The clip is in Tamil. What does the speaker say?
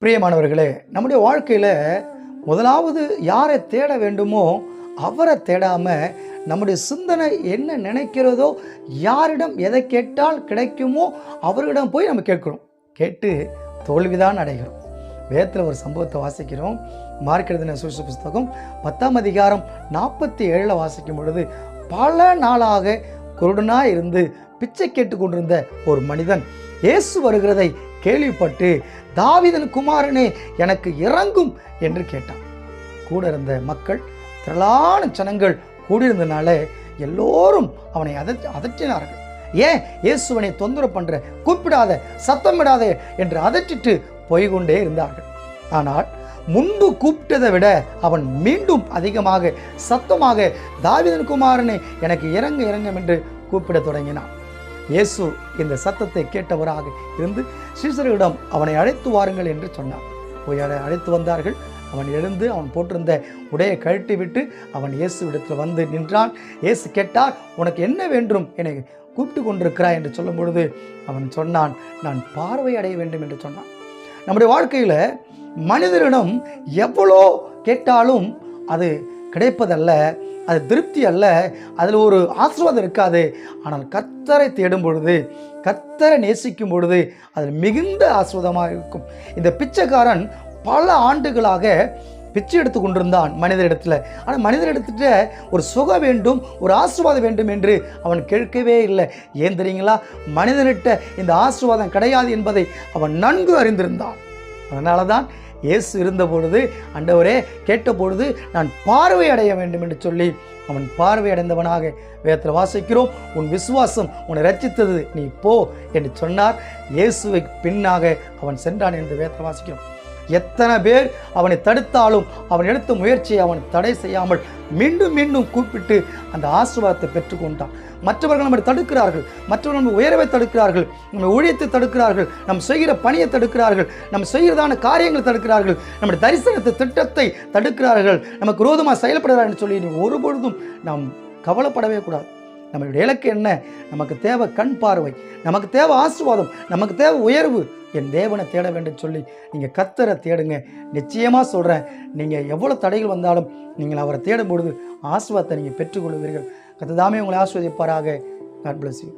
பிரியமானவர்களே, நம்முடைய வாழ்க்கையில் முதலாவது யாரை தேட வேண்டுமோ அவரை தேடாம நம்முடைய சிந்தனை என்ன நினைக்கிறதோ, யாரிடம் எதை கேட்டால் கிடைக்குமோ அவர்களிடம் போய் நம்ம கேட்கிறோம். கேட்டு தோல்விதான் அடைகிறோம். வேதத்தில் ஒரு சம்பவத்தை வாசிக்கிறோம். மார்க் எழுதின சுவிசேஷ புஸ்தகம் 10ஆம் அதிகாரம் 47 வாசிக்கும் பொழுது, பல நாளாக குருடனாக இருந்து பிச்சை கேட்டு கொண்டிருந்த ஒரு மனிதன் இயேசு வருகிறதை கேள்விப்பட்டு, தாவீதின் குமாரனே எனக்கு இறங்கும் என்று கேட்டான். கூட இருந்த மக்கள், திரளான ஜனங்கள் கூடியிருந்தனால எல்லோரும் அவனை அதற்றினார்கள். ஏன் இயேசுவனை தொந்தரவு பண்ற, கூப்பிடாத, சத்தமிடாத என்று அதற்றிட்டு போய்கொண்டே இருந்தார்கள். ஆனால் முன்பு கூப்பிட்டதை விட அவன் மீண்டும் அதிகமாக சத்தமாக, தாவீதின் குமாரனே எனக்கு இறங்க இறங்கும் என்று கூப்பிட தொடங்கினான். இயேசு இந்த சத்தத்தை கேட்டவராக இருந்து சீசர்களிடம் அவனை அழைத்து வாருங்கள் என்று சொன்னார். போய் அழைத்து வந்தார்கள். அவன் எழுந்து அவன் போட்டிருந்த உடையை கழட்டி விட்டு அவன் இயேசு இடத்தில் வந்து நின்றான். இயேசு கேட்டார், உனக்கு என்ன வேண்டும், என்னை கூப்பிட்டு கொண்டிருக்கிறாய் என்று சொல்லும் பொழுது அவன் சொன்னான், நான் பார்வை அடைய வேண்டும் என்று சொன்னான். நம்முடைய வாழ்க்கையில் மனிதரிடம் எவ்வளோ கேட்டாலும் அது கிடைப்பதல்ல, அது திருப்தி அல்ல, அதில் ஒரு ஆசீர்வாதம் இருக்காது. ஆனால் கர்த்தரை தேடும் பொழுது, கர்த்தரை நேசிக்கும் பொழுது அதில் மிகுந்த ஆசீர்வாதமாக இருக்கும். இந்த பிச்சைக்காரன் பல ஆண்டுகளாக பிச்சை எடுத்து கொண்டிருந்தான் மனிதரிடத்தில். ஆனால் மனிதரிடத்துல ஒரு சுகம் வேண்டும், ஒரு ஆசீர்வாதம் வேண்டும் என்று அவன் கேட்கவே இல்லை. ஏன் தெரியுங்களா? மனிதனிட்ட இந்த ஆசீர்வாதம் கிடையாது என்பதை அவன் நன்கு அறிந்திருந்தான். அதனால தான் இயேசு இருந்த பொழுது, ஆண்டவரே கேட்ட பொழுது நான் பார்வை அடைய வேண்டும் என்று சொல்லி அவன் பார்வை அடைந்தவனாக வேதத்தில் வாசிக்கிறோம். உன் விசுவாசம் உன்னை ரட்சித்தது, நீ போ என்று சொன்னார். இயேசுவை பின்னாக அவன் சென்றான் என்று வேதத்தில் வாசிக்கிறோம். எத்தனை பேர் அவனை தடுத்தாலும் அவன் எடுத்த முயற்சியை அவன் தடை செய்யாமல் மீண்டும் மீண்டும் கூப்பிட்டு அந்த ஆசீர்வாதத்தை பெற்றுக்கொண்டான். மற்றவர்கள் நம்மை தடுக்கிறார்கள், மற்றவர்கள் நம்ம உயர்வை தடுக்கிறார்கள், நம்ம ஊழியத்தை தடுக்கிறார்கள், நம்ம செய்கிற பணியை தடுக்கிறார்கள், நம்ம செய்கிறதான காரியங்களை தடுக்கிறார்கள், நம்முடைய தரிசனத்தை திட்டத்தை தடுக்கிறார்கள், நமக்கு விரோதமாக செயல்படுகிறார்கள் என்று சொல்லி ஒருபொழுதும் நாம் கவலைப்படவே கூடாது. நம்மளுடைய இலக்கு என்ன? நமக்கு தேவை கண் பார்வை, நமக்கு தேவை ஆசீர்வாதம், நமக்கு தேவை உயர்வு. என் தேவனை தேட வேண்டும் சொல்லி நீங்கள் கர்த்தரை தேடுங்க. நிச்சயமாக சொல்கிறேன், நீங்கள் எவ்வளோ தடைகள் வந்தாலும் நீங்கள் அவரை தேடும் பொழுது ஆசீர்வாதத்தை நீங்கள் பெற்றுக்கொள்வீர்கள். கர்த்தர் தாமே உங்களை ஆசீர்வதிப்பாராக. God bless you.